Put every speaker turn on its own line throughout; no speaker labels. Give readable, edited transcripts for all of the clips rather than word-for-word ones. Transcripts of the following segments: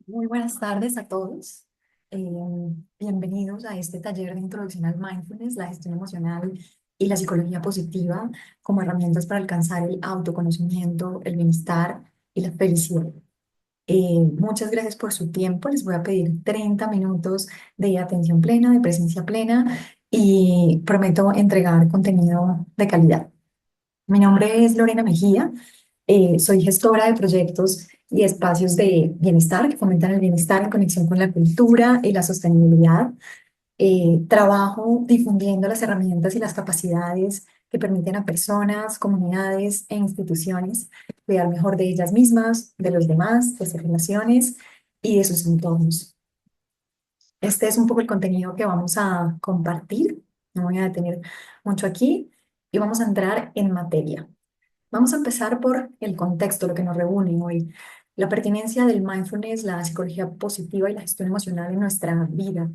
Muy buenas tardes a todos. Eh, Bienvenidos a este taller de introducción al mindfulness, la gestión emocional y la psicología positiva como herramientas para alcanzar el autoconocimiento, el bienestar y la felicidad. Muchas gracias por su tiempo. Les voy a pedir 30 minutos de atención plena, de presencia plena y prometo entregar contenido de calidad. Mi nombre es Lorena Mejía. Soy gestora de proyectos y espacios de bienestar que fomentan el bienestar en conexión con la cultura y la sostenibilidad. Trabajo difundiendo las herramientas y las capacidades que permiten a personas, comunidades e instituciones cuidar mejor de ellas mismas, de los demás, de sus relaciones y de sus entornos. Este es un poco el contenido que vamos a compartir. No voy a detener mucho aquí y vamos a entrar en materia. Vamos a empezar por el contexto, lo que nos reúne hoy, la pertinencia del mindfulness, la psicología positiva y la gestión emocional en nuestra vida.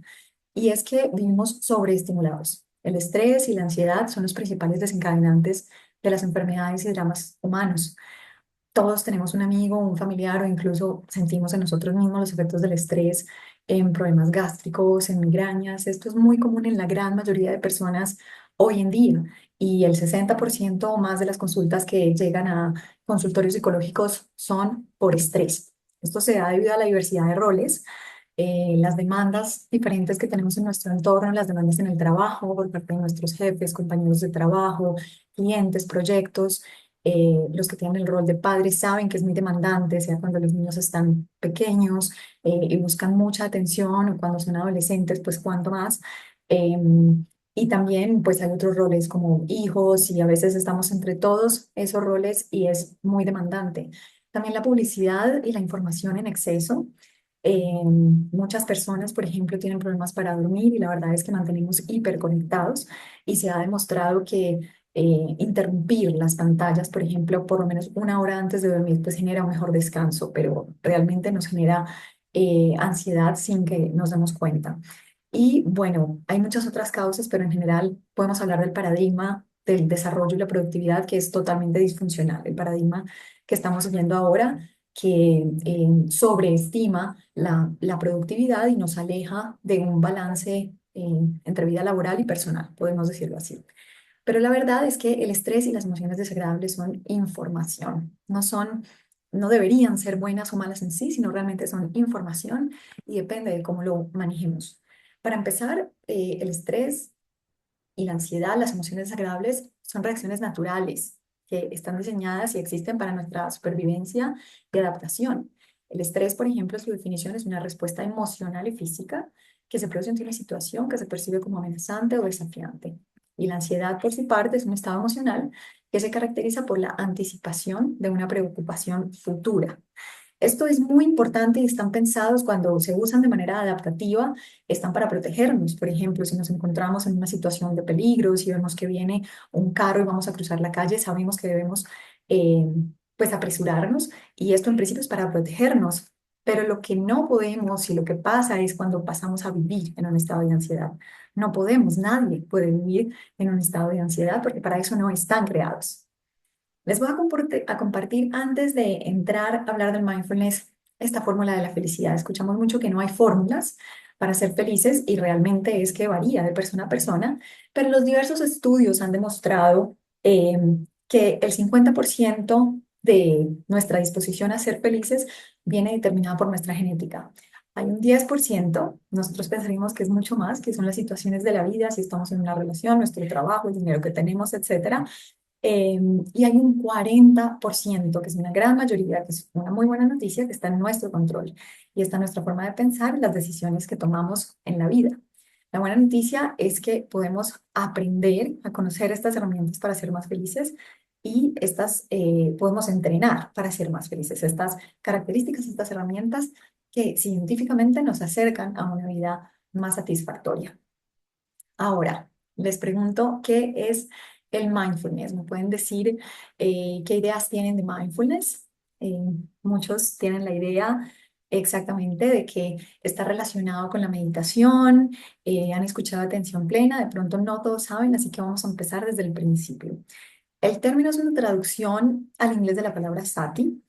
Y es que vivimos sobreestimulados. El estrés y la ansiedad son los principales desencadenantes de las enfermedades y dramas humanos. Todos tenemos un amigo, un familiar o incluso sentimos en nosotros mismos los efectos del estrés en problemas gástricos, en migrañas. Esto es muy común en la gran mayoría de personas hoy en día y el 60% o más de las consultas que llegan a consultorios psicológicos son por estrés. Esto se da debido a la diversidad de roles, las demandas diferentes que tenemos en nuestro entorno, las demandas en el trabajo por parte de nuestros jefes, compañeros de trabajo, clientes, proyectos. Los que tienen el rol de padres saben que es muy demandante, sea cuando los niños están pequeños y buscan mucha atención, o cuando son adolescentes, pues cuanto más. Y también pues hay otros roles como hijos y a veces estamos entre todos esos roles y es muy demandante. También la publicidad y la información en exceso. Muchas personas, por ejemplo, tienen problemas para dormir y la verdad es que mantenemos hiperconectados y se ha demostrado que interrumpir las pantallas, por ejemplo, por lo menos una hora antes de dormir, pues genera un mejor descanso, pero realmente nos genera ansiedad sin que nos demos cuenta. Y bueno, hay muchas otras causas, pero en general podemos hablar del paradigma del desarrollo y la productividad que es totalmente disfuncional. El paradigma que estamos viendo ahora que sobreestima la productividad y nos aleja de un balance entre vida laboral y personal, podemos decirlo así. Pero la verdad es que el estrés y las emociones desagradables son información, no deberían ser buenas o malas en sí, sino realmente son información y depende de cómo lo manejemos. Para empezar, el estrés y la ansiedad, las emociones desagradables, son reacciones naturales que están diseñadas y existen para nuestra supervivencia y adaptación. El estrés, por ejemplo, su definición es una respuesta emocional y física que se produce ante una situación que se percibe como amenazante o desafiante. Y la ansiedad, por su parte, es un estado emocional que se caracteriza por la anticipación de una preocupación futura. Esto es muy importante y están pensados cuando se usan de manera adaptativa, están para protegernos. Por ejemplo, si nos encontramos en una situación de peligro, si vemos que viene un carro y vamos a cruzar la calle, sabemos que debemos eh, pues apresurarnos y esto en principio es para protegernos. Pero lo que no podemos y lo que pasa es cuando pasamos a vivir en un estado de ansiedad. No podemos, nadie puede vivir en un estado de ansiedad porque para eso no están creados. Les voy a compartir antes de entrar a hablar del mindfulness esta fórmula de la felicidad. Escuchamos mucho que no hay fórmulas para ser felices y realmente es que varía de persona a persona, pero los diversos estudios han demostrado eh, que el 50% de nuestra disposición a ser felices viene determinada por nuestra genética. Hay un 10%, nosotros pensaríamos que es mucho más, que son las situaciones de la vida, si estamos en una relación, nuestro trabajo, el dinero que tenemos, etcétera. Y hay un 40%, que es una gran mayoría, que es una muy buena noticia, que está en nuestro control y está en nuestra forma de pensar y las decisiones que tomamos en la vida. La buena noticia es que podemos aprender a conocer estas herramientas para ser más felices y estas podemos entrenar para ser más felices. Estas características, estas herramientas que científicamente nos acercan a una vida más satisfactoria. Ahora, les pregunto, ¿qué es el mindfulness? ¿Me pueden decir qué ideas tienen de mindfulness? Eh, Muchos tienen la idea exactamente de que está relacionado con la meditación, han escuchado atención plena, de pronto no todos saben, así que vamos a empezar desde el principio. El término es una traducción al inglés de la palabra sati,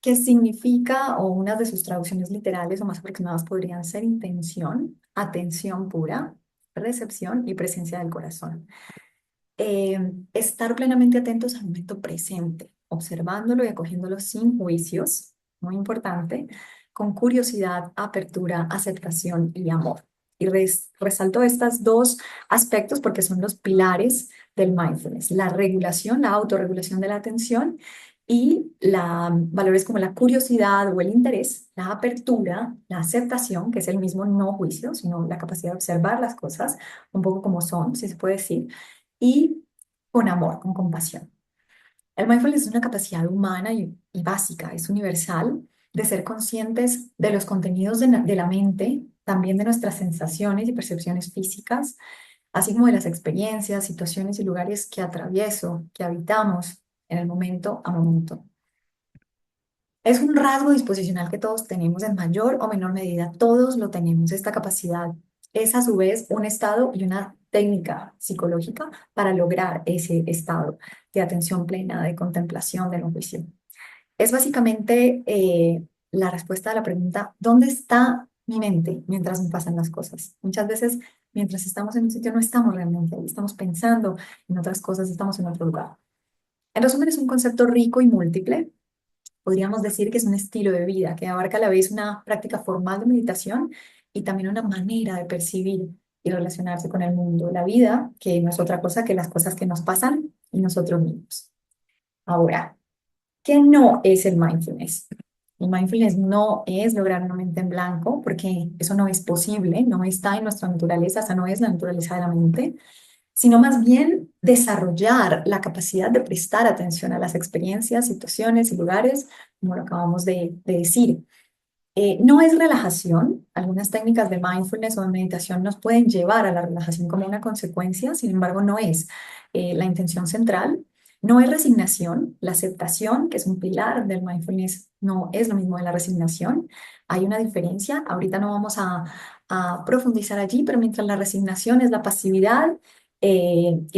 que significa, o una de sus traducciones literales o más aproximadas podrían ser intención, atención pura, recepción y presencia del corazón. Estar plenamente atentos al momento presente, observándolo y acogiéndolo sin juicios, muy importante, con curiosidad, apertura, aceptación y amor. Y resalto estos dos aspectos porque son los pilares del mindfulness: la regulación, la autorregulación de la atención y valores como la curiosidad o el interés, la apertura, la aceptación, que es el mismo no juicio, sino la capacidad de observar las cosas un poco como son, si se puede decir, y con amor, con compasión. El mindfulness es una capacidad humana y básica, es universal, de ser conscientes de los contenidos de la mente, también de nuestras sensaciones y percepciones físicas, así como de las experiencias, situaciones y lugares que atravieso, que habitamos en el momento a momento. Es un rasgo disposicional que todos tenemos en mayor o menor medida. Todos lo tenemos, esta capacidad. Es a su vez un estado y una técnica psicológica para lograr ese estado de atención plena, de contemplación, de no juicio. Es básicamente la respuesta a la pregunta: ¿dónde está mi mente mientras me pasan las cosas? Muchas veces, mientras estamos en un sitio, no estamos realmente ahí, estamos pensando en otras cosas, estamos en otro lugar. En resumen, es un concepto rico y múltiple. Podríamos decir que es un estilo de vida que abarca a la vez una práctica formal de meditación y también una manera de percibir y relacionarse con el mundo, la vida, que no es otra cosa que las cosas que nos pasan y nosotros mismos. Ahora, ¿qué no es el mindfulness? El mindfulness no es lograr una mente en blanco, porque eso no es posible, no está en nuestra naturaleza, esa no es la naturaleza de la mente, sino más bien desarrollar la capacidad de prestar atención a las experiencias, situaciones y lugares, como lo acabamos de decir. No es relajación. Algunas técnicas de mindfulness o de meditación nos pueden llevar a la relajación como una consecuencia, sin embargo, no es la intención central. No es resignación. La aceptación, que es un pilar del mindfulness, no es lo mismo de la resignación. Hay una diferencia. Ahorita no vamos a profundizar allí, pero mientras la resignación es la pasividad y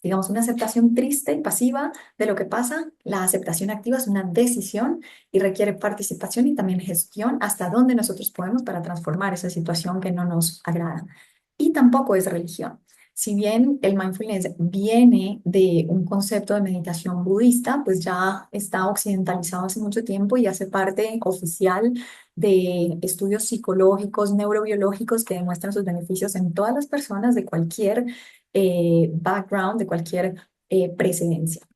digamos, una aceptación triste y pasiva de lo que pasa, la aceptación activa es una decisión y requiere participación y también gestión hasta donde nosotros podemos para transformar esa situación que no nos agrada. Y tampoco es religión. Si bien el mindfulness viene de un concepto de meditación budista, pues ya está occidentalizado hace mucho tiempo y hace parte oficial de estudios psicológicos, neurobiológicos que demuestran sus beneficios en todas las personas de cualquier background, de cualquier precedencia.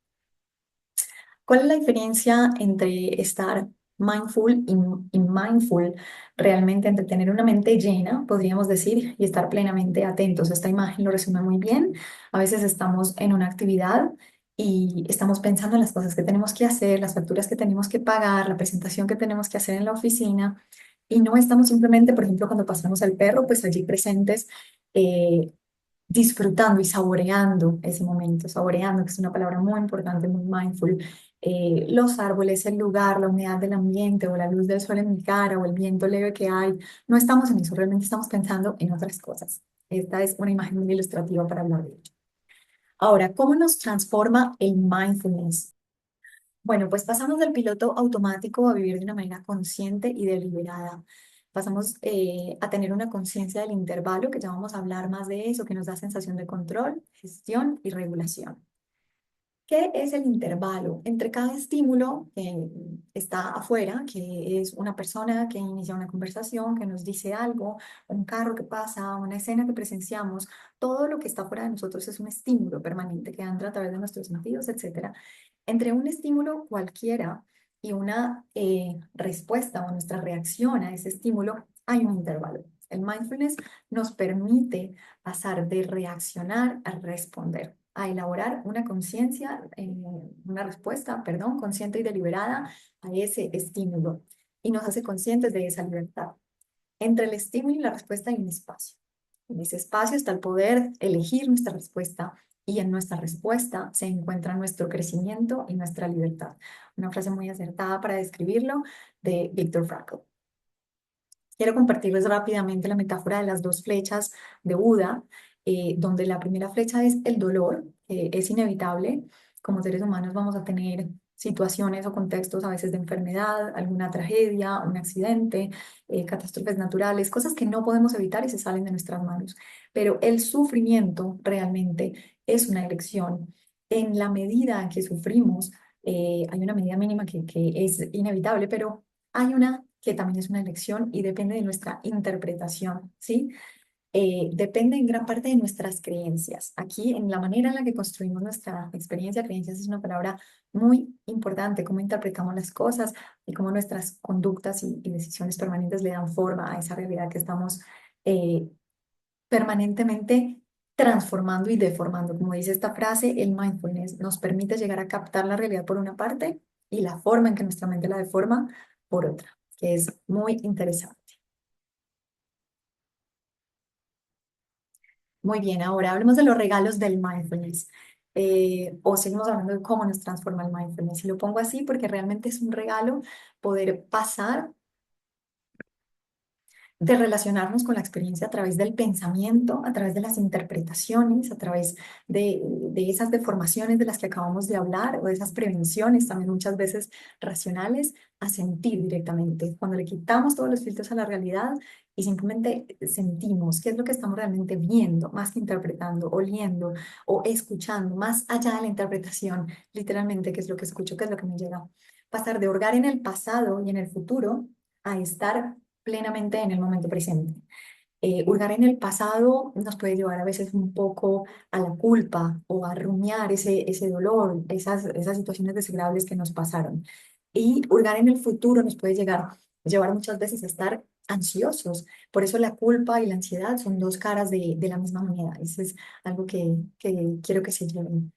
¿Cuál es la diferencia entre estar mindful y mindful? Realmente entre tener una mente llena, podríamos decir, y estar plenamente atentos. Esta imagen lo resume muy bien. A veces estamos en una actividad y estamos pensando en las cosas que tenemos que hacer, las facturas que tenemos que pagar, la presentación que tenemos que hacer en la oficina, y no estamos simplemente, por ejemplo, cuando pasamos al perro, pues allí presentes, eh, disfrutando y saboreando ese momento, saboreando, que es una palabra muy importante, muy mindful, los árboles, el lugar, la humedad del ambiente o la luz del sol en mi cara o el viento leve que hay. No estamos en eso, realmente estamos pensando en otras cosas. Esta es una imagen muy ilustrativa para hablar de ello. Ahora, ¿cómo nos transforma el mindfulness? Bueno, pues pasamos del piloto automático a vivir de una manera consciente y deliberada. Pasamos a tener una conciencia del intervalo, que ya vamos a hablar más de eso, que nos da sensación de control, gestión y regulación. ¿Qué es el intervalo? Entre cada estímulo que está afuera, que es una persona que inicia una conversación, que nos dice algo, un carro que pasa, una escena que presenciamos, todo lo que está fuera de nosotros es un estímulo permanente que entra a través de nuestros sentidos, etcétera. Entre un estímulo cualquiera y una respuesta o nuestra reacción a ese estímulo, hay un intervalo. El mindfulness nos permite pasar de reaccionar a responder, a elaborar una conciencia, una respuesta, perdón, consciente y deliberada a ese estímulo y nos hace conscientes de esa libertad. Entre el estímulo y la respuesta hay un espacio. En ese espacio está el poder elegir nuestra respuesta y en nuestra respuesta se encuentra nuestro crecimiento y nuestra libertad. Una frase muy acertada para describirlo de Viktor Frankl. Quiero compartirles rápidamente la metáfora de las dos flechas de Buda, donde la primera flecha es el dolor, que es inevitable. Como seres humanos vamos a tener situaciones o contextos a veces de enfermedad, alguna tragedia, un accidente, catástrofes naturales, cosas que no podemos evitar y se salen de nuestras manos. Pero el sufrimiento realmente es una elección. En la medida en que sufrimos, hay una medida mínima que es inevitable, pero hay una que también es una elección y depende de nuestra interpretación, ¿sí? Depende en gran parte de nuestras creencias. Aquí, en la manera en la que construimos nuestra experiencia, creencias es una palabra muy importante, cómo interpretamos las cosas y cómo nuestras conductas y decisiones permanentes le dan forma a esa realidad que estamos eh, permanentemente transformando y deformando. Como dice esta frase, el mindfulness nos permite llegar a captar la realidad por una parte y la forma en que nuestra mente la deforma por otra, que es muy interesante. Muy bien, ahora hablemos de los regalos del mindfulness. O seguimos hablando de cómo nos transforma el mindfulness. Y lo pongo así porque realmente es un regalo poder pasar de relacionarnos con la experiencia a través del pensamiento, a través de las interpretaciones, a través de esas deformaciones de las que acabamos de hablar o de esas prevenciones también muchas veces racionales, a sentir directamente. Cuando le quitamos todos los filtros a la realidad y simplemente sentimos qué es lo que estamos realmente viendo, más que interpretando, oliendo o escuchando, más allá de la interpretación, literalmente qué es lo que escucho, qué es lo que me llega. Pasar de hurgar en el pasado y en el futuro a estar plenamente en el momento presente. Hurgar en el pasado nos puede llevar a veces un poco a la culpa o a rumiar ese dolor, esas situaciones desagradables que nos pasaron. Y hurgar en el futuro nos puede llevar muchas veces a estar ansiosos. Por eso la culpa y la ansiedad son dos caras de la misma moneda. Eso es algo que quiero que se lleven.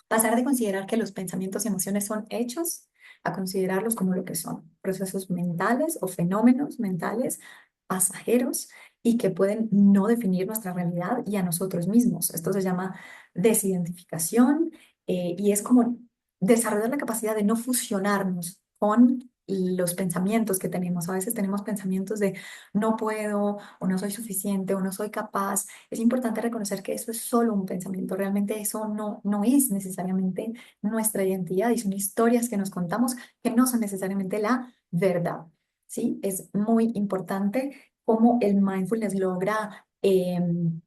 Pasar de considerar que los pensamientos y emociones son hechos a considerarlos como lo que son, procesos mentales o fenómenos mentales pasajeros y que pueden no definir nuestra realidad y a nosotros mismos. Esto se llama desidentificación y es como desarrollar la capacidad de no fusionarnos con los pensamientos que tenemos. A veces tenemos pensamientos de no puedo o no soy suficiente o no soy capaz. Es importante reconocer que eso es solo un pensamiento, realmente eso no es necesariamente nuestra identidad y son historias que nos contamos que no son necesariamente la verdad, ¿sí? Es muy importante cómo el mindfulness logra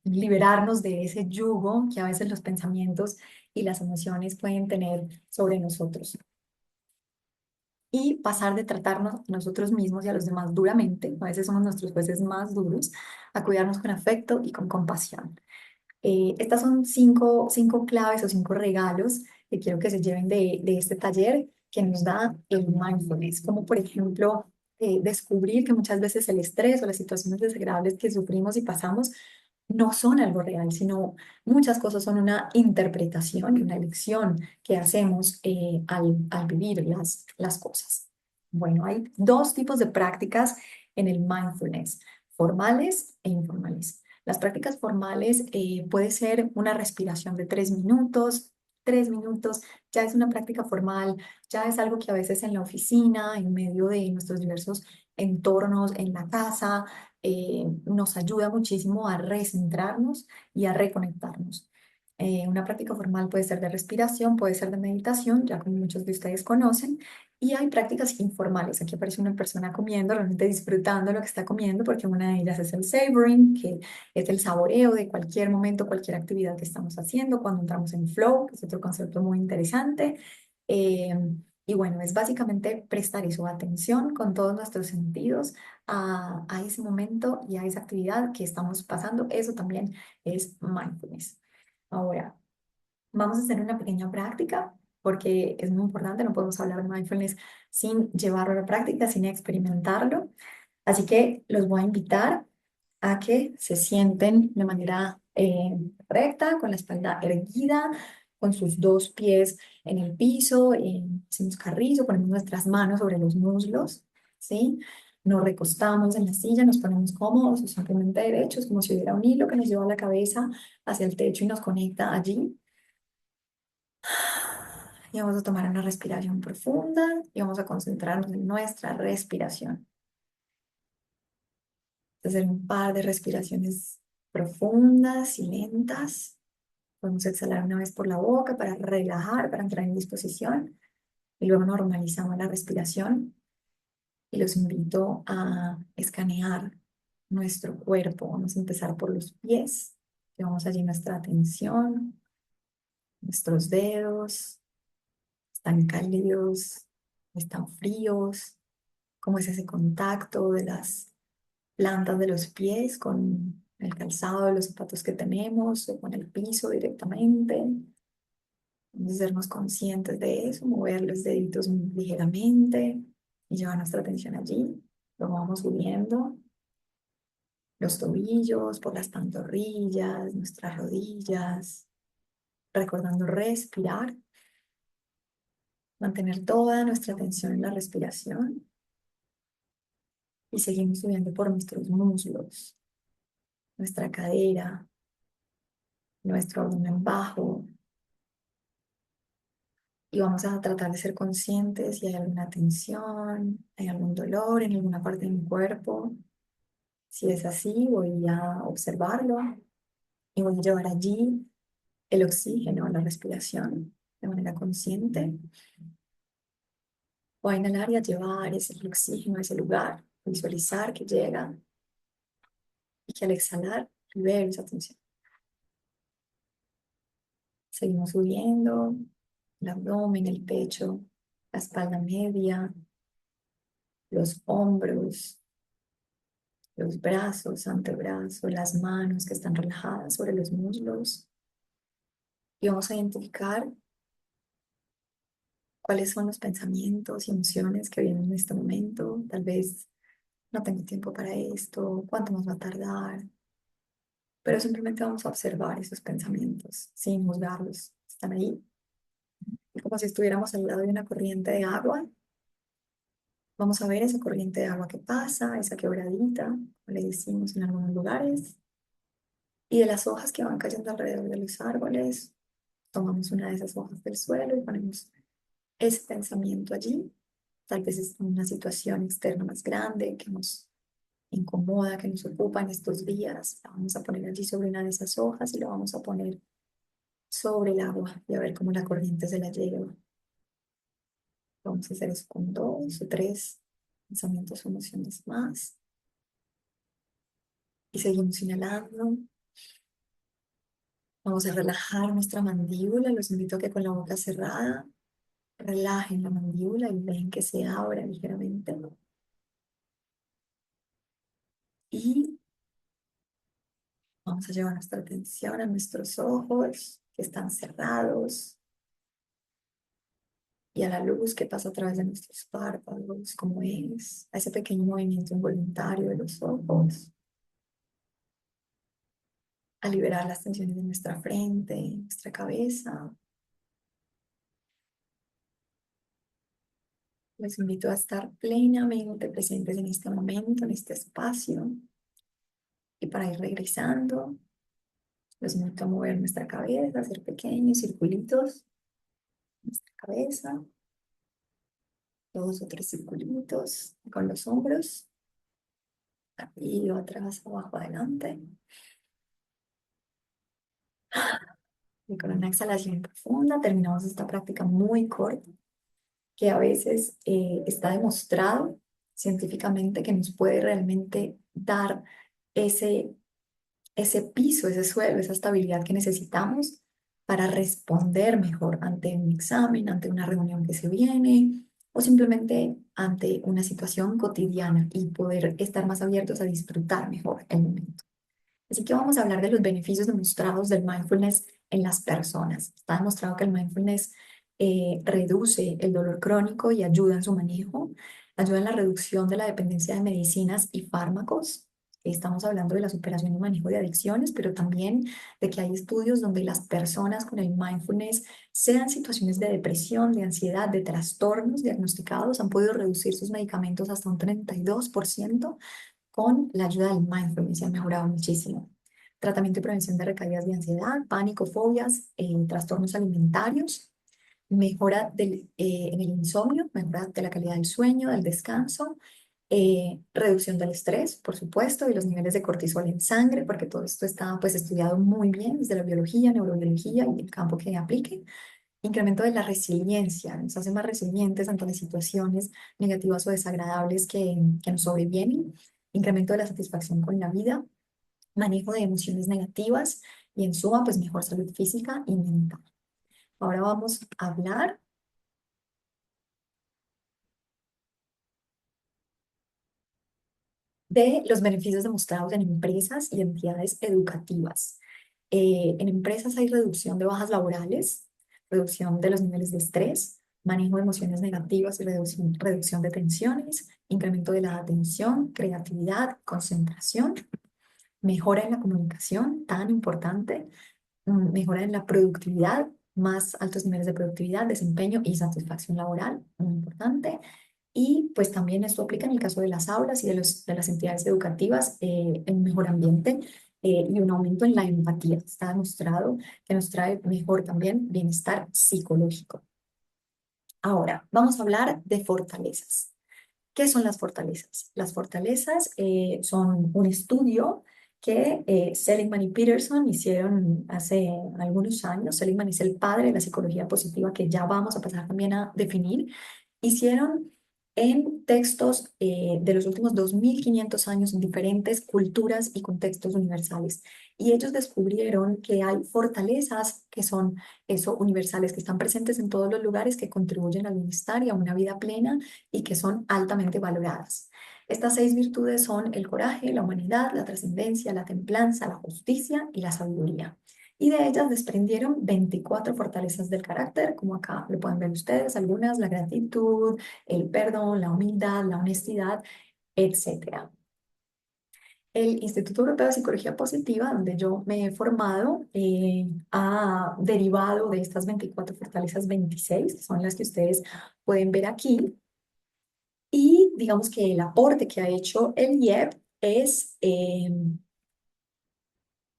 liberarnos de ese yugo que a veces los pensamientos y las emociones pueden tener sobre nosotros y pasar de tratarnos a nosotros mismos y a los demás duramente, a veces somos nuestros jueces más duros, a cuidarnos con afecto y con compasión. Estas son cinco claves o cinco regalos que quiero que se lleven de este taller que nos da el mindfulness, como por ejemplo descubrir que muchas veces el estrés o las situaciones desagradables que sufrimos y pasamos no son algo real, sino muchas cosas son una interpretación y una elección que hacemos al vivir las cosas. Bueno, hay dos tipos de prácticas en el mindfulness, formales e informales. Las prácticas formales puede ser una respiración de 3 minutos. 3 minutos ya es una práctica formal, ya es algo que a veces en la oficina, en medio de nuestros diversos entornos, en la casa, nos ayuda muchísimo a recentrarnos y a reconectarnos. Una práctica formal puede ser de respiración, puede ser de meditación, ya como muchos de ustedes conocen, y hay prácticas informales. Aquí aparece una persona comiendo, realmente disfrutando lo que está comiendo, porque una de ellas es el savoring, que es el saboreo de cualquier momento, cualquier actividad que estamos haciendo, cuando entramos en flow, que es otro concepto muy interesante. Eh, y bueno, es básicamente prestar eso, atención con todos nuestros sentidos a ese momento y a esa actividad que estamos pasando. Eso también es mindfulness. Ahora, vamos a hacer una pequeña práctica porque es muy importante, no podemos hablar de mindfulness sin llevarlo a la práctica, sin experimentarlo. Así que los voy a invitar a que se sienten de manera recta, con la espalda erguida, con sus dos pies en el piso, hacemos carrizo, ponemos nuestras manos sobre los muslos, ¿sí? Nos recostamos en la silla, nos ponemos cómodos o simplemente derechos, como si hubiera un hilo que nos lleva la cabeza hacia el techo y nos conecta allí. Y vamos a tomar una respiración profunda y vamos a concentrarnos en nuestra respiración. Hacer un par de respiraciones profundas y lentas. Podemos exhalar una vez por la boca para relajar, para entrar en disposición. y luego normalizamos la respiración y los invito a escanear nuestro cuerpo. Vamos a empezar por los pies, llevamos allí nuestra atención, nuestros dedos, están cálidos, están fríos, cómo es ese contacto de las plantas de los pies con el calzado de los zapatos que tenemos o con el piso directamente. Vamos a sernos conscientes de eso, mover los deditos muy ligeramente y llevar nuestra atención allí. Lo vamos subiendo, los tobillos, por las pantorrillas, nuestras rodillas, recordando respirar, mantener toda nuestra atención en la respiración y seguimos subiendo por nuestros muslos, nuestra cadera, nuestro abdomen bajo, y vamos a tratar de ser conscientes si hay alguna tensión, hay algún dolor en alguna parte de mi cuerpo. Si es así, voy a observarlo y voy a llevar allí el oxígeno, la respiración de manera consciente. Voy a inhalar y a llevar ese oxígeno a ese lugar, visualizar que llega y que al exhalar libero esa tensión. Seguimos subiendo el abdomen, el pecho, la espalda media, los hombros, los brazos, antebrazos, las manos que están relajadas sobre los muslos. Y vamos a identificar cuáles son los pensamientos y emociones que vienen en este momento. Tal vez no tengo tiempo para esto, cuánto más va a tardar. Pero simplemente vamos a observar esos pensamientos sin juzgarlos. Están ahí. Y como si estuviéramos al lado de una corriente de agua, vamos a ver esa corriente de agua que pasa, esa quebradita, como le decimos en algunos lugares, y de las hojas que van cayendo alrededor de los árboles. Tomamos una de esas hojas del suelo y ponemos ese pensamiento allí. Tal vez es una situación externa más grande que nos incomoda, que nos ocupa en estos días. La vamos a poner allí sobre una de esas hojas y lo vamos a poner sobre el agua y a ver cómo la corriente se la lleva. Vamos a hacer eso con dos o tres pensamientos o emociones más. Y seguimos inhalando. Vamos a relajar nuestra mandíbula. Los invito a que con la boca cerrada relajen la mandíbula y dejen que se abra ligeramente. Y vamos a llevar nuestra atención a nuestros ojos que están cerrados y a la luz que pasa a través de nuestros párpados, como es, a ese pequeño movimiento involuntario de los ojos, a liberar las tensiones de nuestra frente, nuestra cabeza. Les invito a estar plenamente presentes en este momento, en este espacio. Y para ir regresando, los invito a mover nuestra cabeza, a hacer pequeños circulitos en nuestra cabeza, dos o tres circulitos con los hombros, arriba, atrás, abajo, adelante. Y con una exhalación profunda terminamos esta práctica muy corta, que a veces está demostrado científicamente que nos puede realmente dar ese piso, ese suelo, esa estabilidad que necesitamos para responder mejor ante un examen, ante una reunión que se viene o simplemente ante una situación cotidiana y poder estar más abiertos a disfrutar mejor el momento. Así que vamos a hablar de los beneficios demostrados del mindfulness en las personas. Está demostrado que el mindfulness reduce el dolor crónico y ayuda en su manejo, ayuda en la reducción de la dependencia de medicinas y fármacos. Estamos hablando de la superación y manejo de adicciones, pero también de que hay estudios donde las personas con el mindfulness, sean situaciones de depresión, de ansiedad, de trastornos diagnosticados, han podido reducir sus medicamentos hasta un 32% con la ayuda del mindfulness y han mejorado muchísimo. Tratamiento y prevención de recaídas de ansiedad, pánico, fobias, trastornos alimentarios, mejora en el insomnio, mejora de la calidad del sueño, del descanso, reducción del estrés, por supuesto, y los niveles de cortisol en sangre, porque todo esto está pues estudiado muy bien desde la biología, neurobiología y el campo que aplique. Incremento de la resiliencia, nos hace más resilientes ante las situaciones negativas o desagradables que nos sobrevienen. Incremento de la satisfacción con la vida, manejo de emociones negativas y en suma, pues mejor salud física y mental. Ahora vamos a hablar de los beneficios demostrados en empresas y entidades educativas. En empresas hay reducción de bajas laborales, reducción de los niveles de estrés, manejo de emociones negativas y reducción de tensiones, incremento de la atención, creatividad, concentración, mejora en la comunicación, tan importante, mejora en la productividad, más altos niveles de productividad, desempeño y satisfacción laboral, muy importante. Y pues también esto aplica en el caso de las aulas y de las entidades educativas, en un mejor ambiente y un aumento en la empatía. Está demostrado que nos trae mejor también bienestar psicológico. Ahora, vamos a hablar de fortalezas. ¿Qué son las fortalezas? Las fortalezas son un estudio que Seligman y Peterson hicieron hace algunos años. Seligman es el padre de la psicología positiva que ya vamos a pasar también a definir. Hicieron en textos de los últimos 2500 años en diferentes culturas y contextos universales. Y ellos descubrieron que hay fortalezas que son eso, universales, que están presentes en todos los lugares, que contribuyen al bienestar y a una vida plena y que son altamente valoradas. Estas 6 virtudes son el coraje, la humanidad, la trascendencia, la templanza, la justicia y la sabiduría. Y de ellas desprendieron 24 fortalezas del carácter, como acá lo pueden ver ustedes, algunas, la gratitud, el perdón, la humildad, la honestidad, etcétera. El Instituto Europeo de Psicología Positiva, donde yo me he formado, ha derivado de estas 24 fortalezas 26, que son las que ustedes pueden ver aquí. Y digamos que el aporte que ha hecho el IEP es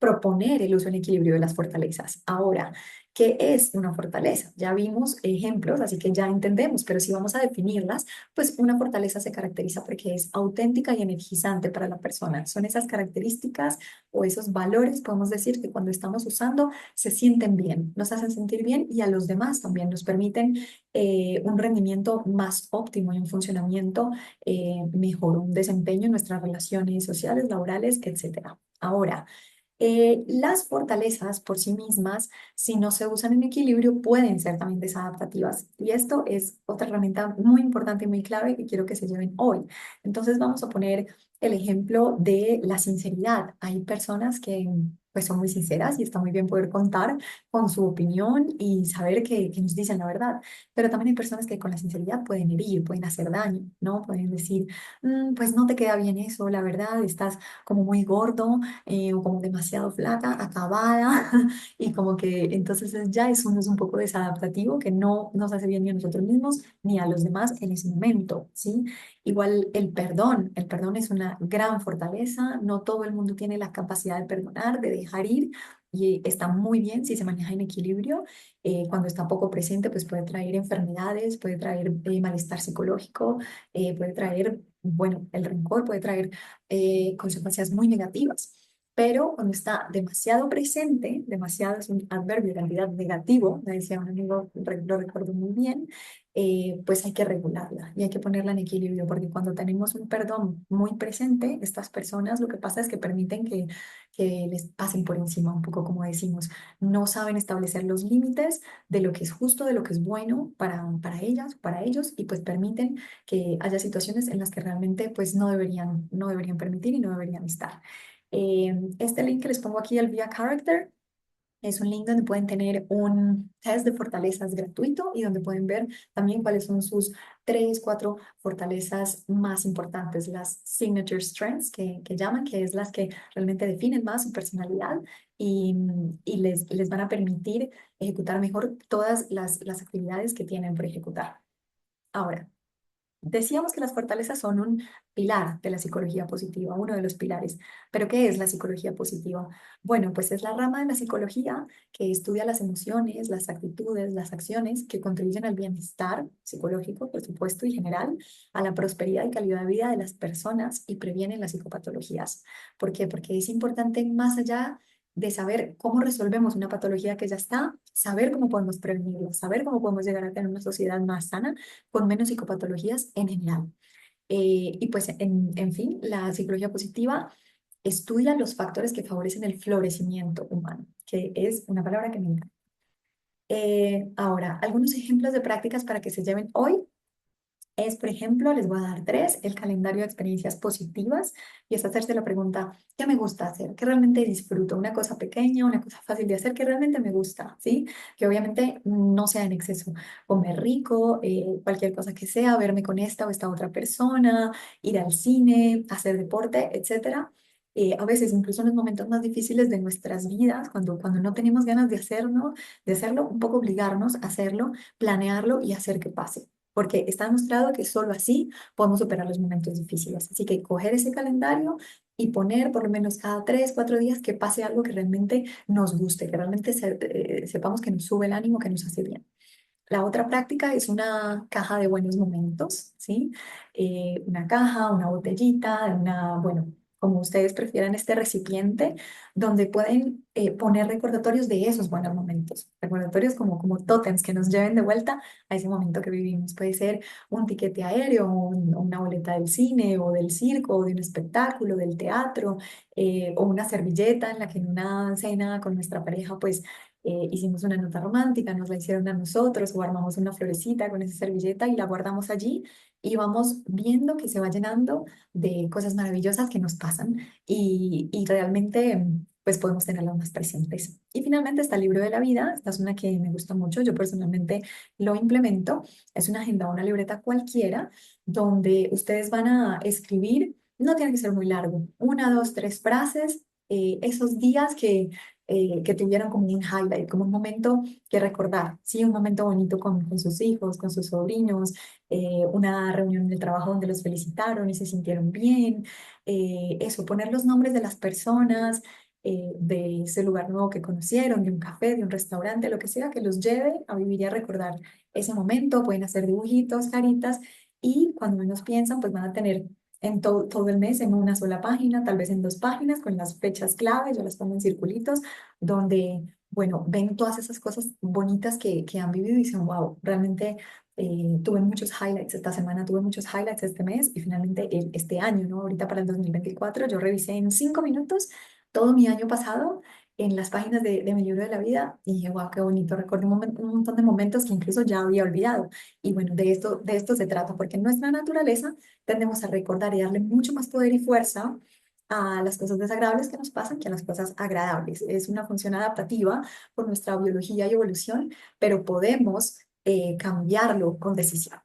proponer el uso en equilibrio de las fortalezas. Ahora, ¿qué es una fortaleza? Ya vimos ejemplos, así que ya entendemos, pero si vamos a definirlas, pues una fortaleza se caracteriza porque es auténtica y energizante para la persona. Son esas características o esos valores, podemos decir, que cuando estamos usando se sienten bien, nos hacen sentir bien y a los demás también nos permiten un rendimiento más óptimo y un funcionamiento mejor, un desempeño en nuestras relaciones sociales, laborales, etcétera. Ahora, las fortalezas por sí mismas, si no se usan en equilibrio, pueden ser también desadaptativas. Y esto es otra herramienta muy importante y muy clave que quiero que se lleven hoy. Entonces vamos a poner el ejemplo de la sinceridad. Hay personas que pues son muy sinceras y está muy bien poder contar con su opinión y saber que nos dicen la verdad. Pero también hay personas que con la sinceridad pueden herir, pueden hacer daño, ¿no? Pueden decir, pues no te queda bien eso, la verdad, estás como muy gordo o como demasiado flaca, acabada, y como que entonces ya eso es un poco desadaptativo que no nos hace bien ni a nosotros mismos ni a los demás en ese momento, ¿sí? Igual el perdón es una gran fortaleza, no todo el mundo tiene la capacidad de perdonar, de dejar ir. Y está muy bien si se maneja en equilibrio. Cuando está poco presente, pues puede traer enfermedades, puede traer malestar psicológico, puede traer, bueno, el rencor puede traer consecuencias muy negativas. Pero cuando está demasiado presente, demasiado es un adverbio de cantidad negativo, me decía un amigo, lo recuerdo muy bien, pues hay que regularla y hay que ponerla en equilibrio, porque cuando tenemos un perdón muy presente, estas personas lo que pasa es que permiten que les pasen por encima, un poco como decimos, no saben establecer los límites de lo que es justo, de lo que es bueno para ellas, para ellos, y pues permiten que haya situaciones en las que realmente pues no deberían permitir y no deberían estar. Este link que les pongo aquí, el Via Character, es un link donde pueden tener un test de fortalezas gratuito y donde pueden ver también cuáles son sus 3, 4 fortalezas más importantes, las signature strengths que llaman, que es las que realmente definen más su personalidad y, y les van a permitir ejecutar mejor todas las actividades que tienen por ejecutar. Ahora, decíamos que las fortalezas son un pilar de la psicología positiva, uno de los pilares. ¿Pero qué es la psicología positiva? Bueno, pues es la rama de la psicología que estudia las emociones, las actitudes, las acciones que contribuyen al bienestar psicológico, por supuesto, y general, a la prosperidad y calidad de vida de las personas y previenen las psicopatologías. ¿Por qué? Porque es importante más allá de saber cómo resolvemos una patología que ya está, saber cómo podemos prevenirla, saber cómo podemos llegar a tener una sociedad más sana con menos psicopatologías en general. Y pues, en fin, la psicología positiva estudia los factores que favorecen el florecimiento humano, que es una palabra que me encanta. Ahora, algunos ejemplos de prácticas para que se lleven hoy es, por ejemplo, les voy a dar tres, el calendario de experiencias positivas, y es hacerse la pregunta, ¿qué me gusta hacer? ¿Qué realmente disfruto? Una cosa pequeña, una cosa fácil de hacer que realmente me gusta, ¿sí? Que obviamente no sea en exceso. Comer rico, cualquier cosa que sea, verme con esta o esta otra persona, ir al cine, hacer deporte, etcétera. A veces, incluso en los momentos más difíciles de nuestras vidas, cuando no tenemos ganas de hacerlo, un poco obligarnos a hacerlo, planearlo y hacer que pase, porque está demostrado que solo así podemos superar los momentos difíciles. Así que coger ese calendario y poner por lo menos cada 3, 4 días que pase algo que realmente nos guste, que realmente sepamos que nos sube el ánimo, que nos hace bien. La otra práctica es una caja de buenos momentos, ¿sí? Una caja, una botellita, bueno, como ustedes prefieran, este recipiente donde pueden poner recordatorios de esos buenos momentos. Recordatorios como tótems que nos lleven de vuelta a ese momento que vivimos. Puede ser un tiquete aéreo, una boleta del cine o del circo o de un espectáculo, del teatro, o una servilleta en la que en una cena con nuestra pareja, pues hicimos una nota romántica, nos la hicieron a nosotros o armamos una florecita con esa servilleta y la guardamos allí y vamos viendo que se va llenando de cosas maravillosas que nos pasan y realmente pues podemos tenerlas más presentes. Y finalmente está el libro de la vida, esta es una que me gusta mucho, yo personalmente lo implemento, es una agenda o una libreta cualquiera donde ustedes van a escribir, no tiene que ser muy largo, una, dos, tres frases, esos días que tuvieron como un highlight, como un momento que recordar, ¿sí? Un momento bonito con sus hijos, con sus sobrinos, una reunión del trabajo donde los felicitaron y se sintieron bien, eso, poner los nombres de las personas, de ese lugar nuevo que conocieron, de un café, de un restaurante, lo que sea que los lleve a vivir y a recordar ese momento, pueden hacer dibujitos, caritas, y cuando menos piensan, pues van a tener en todo el mes en una sola página, tal vez en dos páginas, con las fechas claves, yo las pongo en circulitos, donde, bueno, ven todas esas cosas bonitas que han vivido y dicen, wow, realmente tuve muchos highlights esta semana, tuve muchos highlights este mes y finalmente este año, ¿no? Ahorita para el 2024 yo revisé en 5 minutos todo mi año pasado en las páginas de mi libro de la vida y dije, wow, qué bonito, recuerdo un montón de momentos que incluso ya había olvidado. Y bueno, de esto se trata, porque en nuestra naturaleza tendemos a recordar y darle mucho más poder y fuerza a las cosas desagradables que nos pasan que a las cosas agradables. Es una función adaptativa por nuestra biología y evolución, pero podemos cambiarlo con decisión.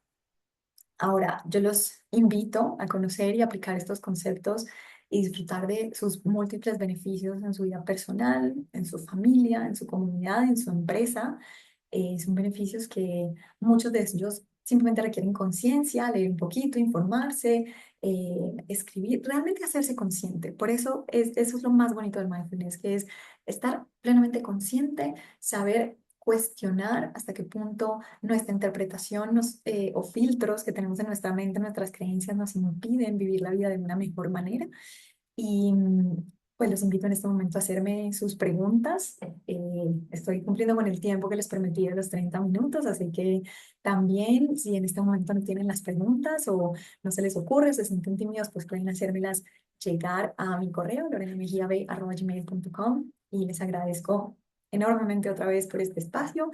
Ahora, yo los invito a conocer y aplicar estos conceptos y disfrutar de sus múltiples beneficios en su vida personal, en su familia, en su comunidad, en su empresa. Son beneficios que muchos de ellos simplemente requieren conciencia, leer un poquito, informarse, escribir, realmente hacerse consciente. Por eso eso es lo más bonito del mindfulness, que es estar plenamente consciente, saber cuestionar hasta qué punto nuestra interpretación o filtros que tenemos en nuestra mente, nuestras creencias nos impiden vivir la vida de una mejor manera. Y pues los invito en este momento a hacerme sus preguntas. Estoy cumpliendo con el tiempo que les prometí de los 30 minutos, así que también si en este momento no tienen las preguntas o no se les ocurre, se sienten tímidos, pues pueden hacérmelas llegar a mi correo, lorenamejiab@gmail.com, y les agradezco enormemente otra vez por este espacio,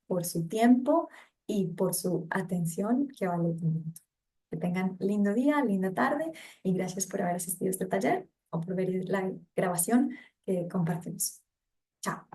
por su tiempo y por su atención que vale tanto. Que tengan lindo día, linda tarde y gracias por haber asistido a este taller o por ver la grabación que compartimos. Chao.